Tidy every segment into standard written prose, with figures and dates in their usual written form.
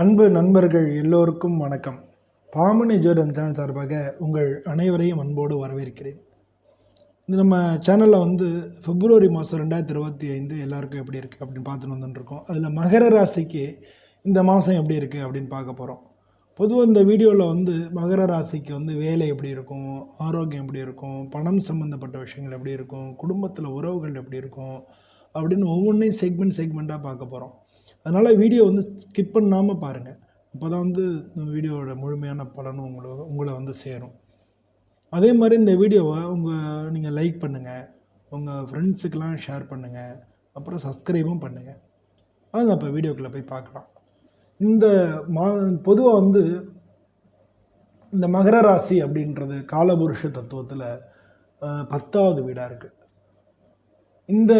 அன்பு நண்பர்கள் எல்லோருக்கும் வணக்கம். பாமணி ஜோதிடம் சேனல் சார்பாக உங்கள் அனைவரையும் அன்போடு வரவேற்கிறேன். இது நம்ம சேனலில் பிப்ரவரி மாதம் 2025 எல்லாருக்கும் எப்படி இருக்குது அப்படின்னு பார்த்துட்டு வந்துட்டுருக்கோம். அதில் மகர ராசிக்கு இந்த மாதம் எப்படி இருக்குது அப்படின்னு பார்க்க போகிறோம். பொதுவாக இந்த வீடியோவில் மகர ராசிக்கு வேலை எப்படி இருக்கும், ஆரோக்கியம் எப்படி இருக்கும், பணம் சம்மந்தப்பட்ட விஷயங்கள் எப்படி இருக்கும், குடும்பத்தில் உறவுகள் எப்படி இருக்கும் அப்படின்னு ஒவ்வொன்றையும் செக்மெண்ட்டாக பார்க்க போகிறோம். அதனால் வீடியோ ஸ்கிப் பண்ணாமல் பாருங்கள். அப்போ தான் வீடியோவோட முழுமையான பலனும் உங்களை சேரும். அதே மாதிரி இந்த வீடியோவை நீங்கள் லைக் பண்ணுங்கள், உங்கள் ஃப்ரெண்ட்ஸுக்கெலாம் ஷேர் பண்ணுங்கள், அப்புறம் சப்ஸ்கிரைபும் பண்ணுங்கள். வாங்க அப்போ வீடியோக்குள்ளே போய் பார்க்கலாம். இந்த பொதுவாக இந்த மகர ராசி அப்படின்றது காலபுருஷ தத்துவத்தில் 10வது வீடாக இருக்குது. இந்த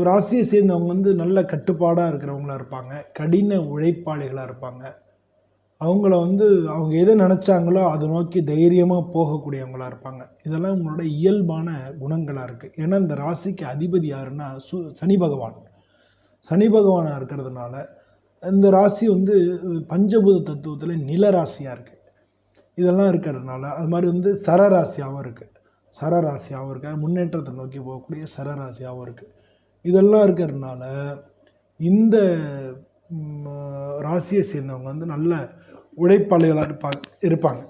ராசியை சேர்ந்தவங்க நல்ல கட்டுப்பாடாக இருக்கிறவங்களா இருப்பாங்க, கடின உழைப்பாளிகளாக இருப்பாங்க. அவங்கள அவங்க எதை நினச்சாங்களோ அதை நோக்கி தைரியமாக போகக்கூடியவங்களாக இருப்பாங்க. இதெல்லாம் உங்களோட இயல்பான குணங்களாக இருக்குது. ஏன்னா இந்த ராசிக்கு அதிபதி யாருன்னா சனி பகவான். சனி பகவானாக இருக்கிறதுனால இந்த ராசி பஞ்சபூத தத்துவத்தில் நில ராசியாக இருக்குது. இதெல்லாம் இருக்கிறதுனால அது மாதிரி சரராசியாகவும் இருக்குது. சரராசியாகவும் இருக்கு, முன்னேற்றத்தை நோக்கி போகக்கூடிய சரராசியாகவும் இருக்குது. இதெல்லாம் இருக்கிறதுனால இந்த ராசியை சேர்ந்தவங்க நல்ல உழைப்பாளிகளாக இருப்பாங்க.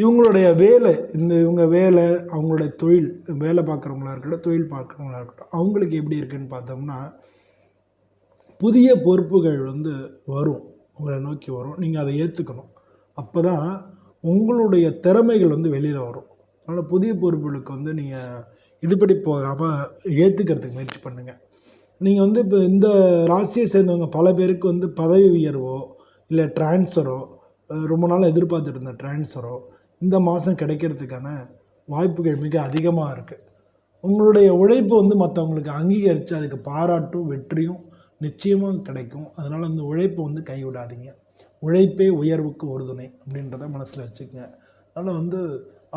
இவங்களுடைய வேலை இவங்க வேலை, அவங்களுடைய தொழில், வேலை பார்க்குறவங்களா இருக்கட்டும், தொழில் பார்க்குறவங்களா இருக்கட்டும், அவங்களுக்கு எப்படி இருக்குன்னு பார்த்தோம்னா புதிய பொறுப்புகள் வரும், உங்களை நோக்கி வரும். நீங்கள் அதை ஏற்றுக்கணும். அப்போ தான் உங்களுடைய திறமைகள் வெளியில் வரும். அதனால் புதிய பொறுப்புகளுக்கு நீங்கள் இதுபடி போகாமல் ஏற்றுக்கிறதுக்கு முயற்சி பண்ணுங்கள். நீங்கள் இப்போ இந்த ராசியை சேர்ந்தவங்க பல பேருக்கு பதவி உயர்வோ இல்லை டிரான்ஸ்ஃபரோ, ரொம்ப நாள் எதிர்பார்த்துட்டு இருந்த டிரான்ஸ்ஃபரோ இந்த மாதம் கிடைக்கிறதுக்கான வாய்ப்புகள் மிக அதிகமாக இருக்குது. உங்களுடைய உழைப்பு மற்றவங்களுக்கு அங்கீகரித்து அதுக்கு பாராட்டும் வெற்றியும் நிச்சயமாக கிடைக்கும். அதனால் அந்த உழைப்பை கைவிடாதீங்க. உழைப்பே உயர்வுக்கு உறுதுணை அப்படின்றத மனசில் வச்சுக்கோங்க. அதனால்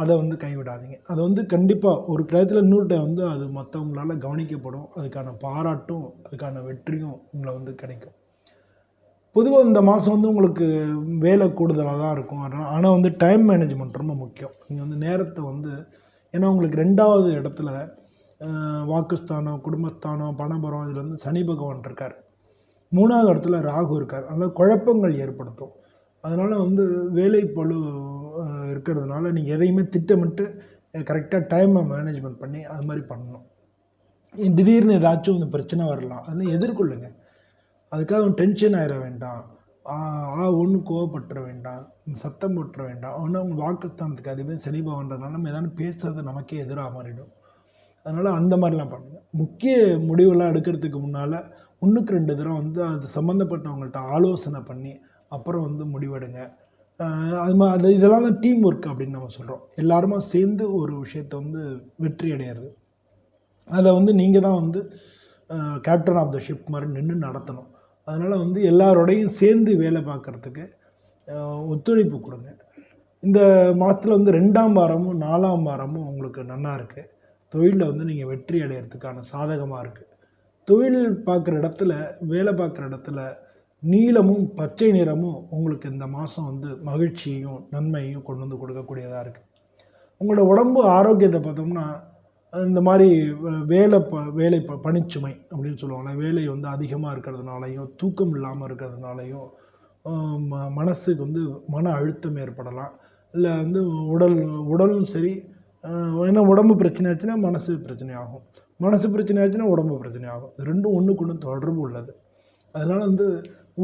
அதை கைவிடாதீங்க. அதை கண்டிப்பாக ஒரு டயத்தில் இன்னொரு டைம் அது மற்றவங்களால் கவனிக்கப்படும். அதுக்கான பாராட்டும் அதுக்கான வெற்றியும் உங்களை கிடைக்கும். பொதுவாக இந்த மாதம் உங்களுக்கு வேலை கூடுதலாக தான் இருக்கும். ஆனால் டைம் மேனேஜ்மெண்ட் ரொம்ப முக்கியம். நீங்கள் நேரத்தை ஏன்னா உங்களுக்கு 2வது இடத்துல வாக்குஸ்தானம், குடும்பஸ்தானம், பணபரம், இதில் சனி பகவான் இருக்கார். 3வது இடத்துல ராகு இருக்கார். அதனால் குழப்பங்கள் ஏற்படுத்தும். அதனால் வேலை பளு இருக்கிறதுனால நீங்கள் எதையுமே திட்டமிட்டு கரெக்டாக டைமை மேனேஜ்மெண்ட் பண்ணி அது மாதிரி பண்ணணும். திடீர்னு ஏதாச்சும் பிரச்சனை வரலாம், அதெல்லாம் எதிர்கொள்ளுங்க. அதுக்காக டென்ஷன் ஆகிட வேண்டாம், ஒன்றும் கோவப்பட்டுற வேண்டாம், சத்தம் போட்டுற வேண்டாம். ஒன்று அவங்க வாக்குஸ்தானத்துக்கு அதுவே சனி பகவான்றதுனால நம்ம எதாவது பேசுறது நமக்கே எதிராக மாறிடும். அதனால் அந்த மாதிரிலாம் பண்ணுங்கள். முக்கிய முடிவெல்லாம் எடுக்கிறதுக்கு முன்னால் 1க்கு 2 தடவை அது சம்மந்தப்பட்டவங்கள்ட்ட ஆலோசனை பண்ணி அப்புறம் முடிவெடுங்க. அது இதெல்லாம் தான் டீம் ஒர்க் அப்படின்னு நம்ம சொல்கிறோம். எல்லாருமா சேர்ந்து ஒரு விஷயத்தை வெற்றி அடையிறது. அதை நீங்கள் தான் கேப்டன் ஆஃப் த ஷிப் மாதிரி நின்று நடத்தணும். அதனால் எல்லாரோடையும் சேர்ந்து வேலை பார்க்குறதுக்கு ஒத்துழைப்பு கொடுங்க. இந்த மாதத்தில் 2ஆம் வாரமும் 4ஆம் வாரமும் உங்களுக்கு நல்லா இருக்குது. தொழிலில் நீங்கள் வெற்றி அடையிறதுக்கான சாதகமாக இருக்குது. தொழில் பார்க்குற இடத்துல, வேலை பார்க்குற இடத்துல நீலமும் பச்சை நிறமும் உங்களுக்கு இந்த மாதம் மகிழ்ச்சியையும் நன்மையையும் கொண்டு கொடுக்கக்கூடியதாக இருக்குது. உங்களோட உடம்பு ஆரோக்கியத்தை பார்த்தோம்னா இந்த மாதிரி வேலை பணிச்சுமை அப்படின்னு சொல்லுவாங்க. வேலை அதிகமாக இருக்கிறதுனாலையும் தூக்கம் இல்லாமல் இருக்கிறதுனாலையும் மனசுக்கு மன அழுத்தம் ஏற்படலாம். இல்லை உடலும் சரி, ஏன்னா உடம்பு பிரச்சனை ஆச்சுன்னா மனசு பிரச்சனை ஆகும், மனசு பிரச்சனை ஆச்சுன்னா உடம்பு பிரச்சனை ஆகும். இது ரெண்டும் ஒன்றுக்கு ஒன்று தொடர்பு உள்ளது. அதனால்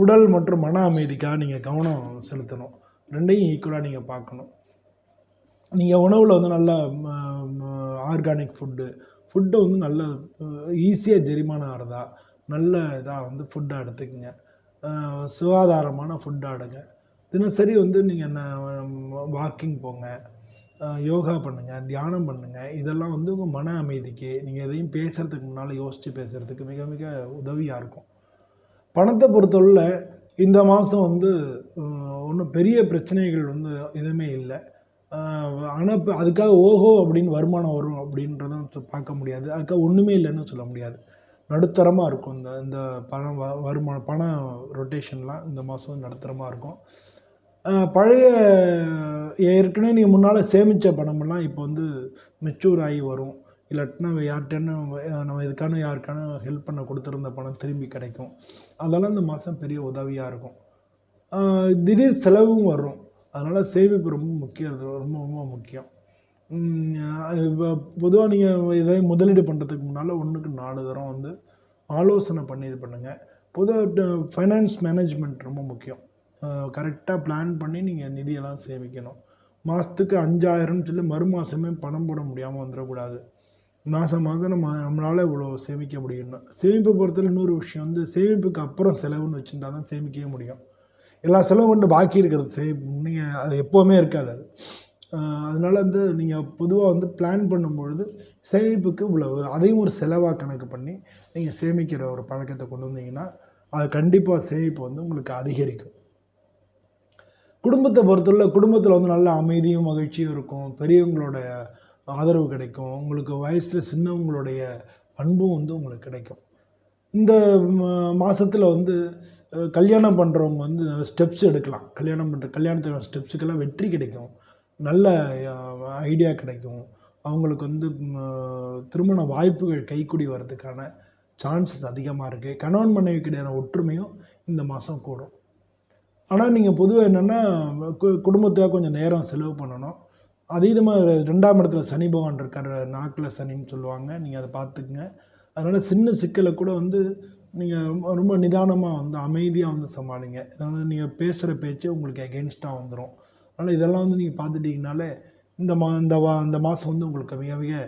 உடல் மற்றும் மன அமைதிக்காக நீங்கள் கவனம் செலுத்தணும். ரெண்டையும் ஈக்குவலாக நீங்கள் பார்க்கணும். நீங்கள் உணவில் நல்ல ஆர்கானிக் ஃபுட்டை நல்ல ஈஸியாக ஜெரிமானம் ஆகிறதா நல்ல இதாக ஃபுட்டாக எடுத்துக்கங்க. சுகாதாரமான ஃபுட்டாக எடுங்க. தினசரி நீங்கள் வாக்கிங் போங்க, யோகா பண்ணுங்கள், தியானம் பண்ணுங்கள். இதெல்லாம் உங்கள் மன அமைதிக்கு, நீங்கள் எதையும் பேசுகிறதுக்கு முன்னால் யோசித்து பேசுகிறதுக்கு மிக மிக உதவியாக இருக்கும். பணத்தை பொறுத்தவரையில் இந்த மாதம் ஒன்றும் பெரிய பிரச்சனைகள் எதுவுமே இல்லை. ஆனால் இப்போ அதுக்காக ஓஹோ அப்படின்னு வருமானம் வரும் அப்படின்றத பார்க்க முடியாது. அதுக்காக ஒன்றுமே இல்லைன்னு சொல்ல முடியாது. நடுத்தரமாக இருக்கும். இந்த இந்த பணம் வருமானம் பண ரொட்டேஷன்லாம் இந்த மாதம் நடுத்தரமாக இருக்கும். பழைய ஏற்கனவே நீங்கள் முன்னால் சேமித்த பணமெல்லாம் இப்போ வந்து மெச்சூர் ஆகி வரும். இல்லாட்டினா யார்கிட்டன்னு நம்ம இதுக்கான யாருக்கான ஹெல்ப் பண்ண கொடுத்துருந்த பணம் திரும்பி கிடைக்கும். அதெல்லாம் இந்த மாதம் பெரிய உதவியாக இருக்கும். திடீர் செலவும் வரும். அதனால் சேமிப்பு ரொம்ப முக்கியம். அது ரொம்ப ரொம்ப முக்கியம். இப்போ பொதுவாக நீங்கள் இதை முதலீடு பண்ணுறதுக்கு முன்னால் 1க்கு 4 தரம் வந்து ஆலோசனை பண்ணி இது பண்ணுங்கள். பொதுவாக ஃபைனான்ஸ் மேனேஜ்மெண்ட் ரொம்ப முக்கியம். கரெக்டாக பிளான் பண்ணி நீங்கள் நிதியெல்லாம் சேமிக்கணும். மாதத்துக்கு 5000ன்னு சொல்லி மறு மாதமே பணம் போட முடியாமல் வந்துடக்கூடாது. மாதம் நம்மளால் இவ்வளோ சேமிக்க முடியும்னா சேமிப்பை பொறுத்தவரை இன்னொரு விஷயம் வந்து சேமிப்புக்கு அப்புறம் செலவுன்னு வச்சுருந்தா தான் சேமிக்கவே முடியும். எல்லா செலவும் கொண்டு பாக்கி இருக்கிறது சேமிப்பு நீங்கள் அது எப்போவுமே இருக்காது அது. அதனால் வந்து நீங்கள் பொதுவாக வந்து பிளான் பண்ணும்பொழுது சேமிப்புக்கு இவ்வளவு அதையும் ஒரு செலவாக கணக்கு பண்ணி நீங்கள் சேமிக்கிற ஒரு பழக்கத்தை கொண்டு வந்தீங்கன்னா அது கண்டிப்பாக சேமிப்பு வந்து உங்களுக்கு அதிகரிக்கும். குடும்பத்தை பொறுத்தவரை குடும்பத்தில் வந்து நல்ல அமைதியும் மகிழ்ச்சியும் இருக்கும். பெரியவங்களோட ஆதரவு கிடைக்கும். உங்களுக்கு வயசில் சின்னவங்களுடைய அன்பும் வந்து உங்களுக்கு கிடைக்கும். இந்த மாதத்தில் வந்து கல்யாணம் பண்ணுறவங்க வந்து நல்ல ஸ்டெப்ஸ் எடுக்கலாம். கல்யாணத்துக்கான ஸ்டெப்ஸுக்கெல்லாம் வெற்றி கிடைக்கும். நல்ல ஐடியா கிடைக்கும். அவங்களுக்கு வந்து திருமண வாய்ப்புகள் கைக்கூடி வர்றதுக்கான சான்சஸ் அதிகமாக இருக்குது. கணவன் மனைவிக்கு இடையான ஒற்றுமையும் இந்த மாதம் கூடும். ஆனால் நீங்கள் பொதுவாக என்னென்னா குடும்பத்துக்காக கொஞ்சம் நேரம் செலவு பண்ணணும். அதீதமாக 2ஆம் இடத்துல சனி பகவான் இருக்கார். நாக்கில் சனின்னு சொல்லுவாங்க. நீங்கள் அதை பார்த்துக்குங்க. அதனால் சின்ன சிக்கலை கூட வந்து நீங்கள் ரொம்ப நிதானமாக வந்து அமைதியாக வந்து சமாளிங்க. அதனால் நீங்கள் பேசுகிற பேச்சு உங்களுக்கு எகென்ஸ்டாக வந்துடும். அதனால் இதெல்லாம் வந்து நீங்கள் பார்த்துட்டிங்கனாலே இந்த மாதம் வந்து உங்களுக்கு மிக மிக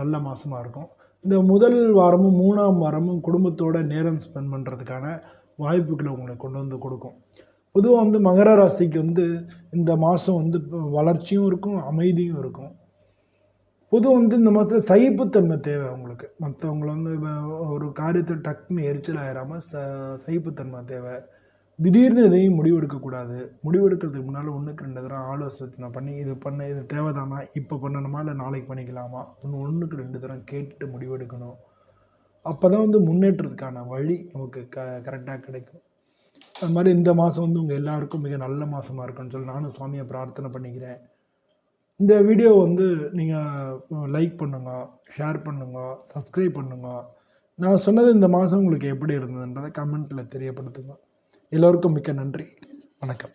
நல்ல மாதமாக இருக்கும். இந்த முதல் வாரமும் 3ஆம் வாரமும் குடும்பத்தோட நேரம் ஸ்பெண்ட் பண்ணுறதுக்கான வாய்ப்புகளை உங்களுக்கு கொண்டு வந்து கொடுக்கும். பொதுவாக வந்து மகர ராசிக்கு வந்து இந்த மாதம் வந்து வளர்ச்சியும் இருக்கும், அமைதியும் இருக்கும். பொதுவாக வந்து இந்த மாதத்தில் சகிப்புத்தன்மை தேவை உங்களுக்கு. மற்றவங்கள வந்து ஒரு காரியத்தை டக்குன்னு எரிச்சல் ஆயிடாமல் சகிப்புத்தன்மை தேவை. திடீர்னு எதையும் முடிவெடுக்கக்கூடாது. முடிவெடுக்கிறதுக்கு முன்னால் 1க்கு 2 தடவை ஆலோசனை பண்ணி இது தேவைதானா, இப்போ பண்ணணுமா இல்லை நாளைக்கு பண்ணிக்கலாமா அப்படின்னு 1க்கு 2 தடவை கேட்டுட்டு முடிவெடுக்கணும். அப்போ தான் வந்து முன்னேற்றத்துக்கான வழி நமக்கு கரெக்டாக கிடைக்கும். அது மாதிரி இந்த மாதம் வந்து உங்கள் எல்லாருக்கும் மிக நல்ல மாதமாக இருக்குன்னு சொல்லி நானும் சுவாமியை பிரார்த்தனை பண்ணிக்கிறேன். இந்த வீடியோ வந்து நீங்கள் லைக் பண்ணுங்க, ஷேர் பண்ணுங்க, சப்ஸ்கிரைப் பண்ணுங்க. நான் சொன்னது இந்த மாதம் உங்களுக்கு எப்படி இருந்ததுன்றதை கமெண்ட்டில் தெரியப்படுத்துங்க. எல்லோருக்கும் மிக்க நன்றி. வணக்கம்.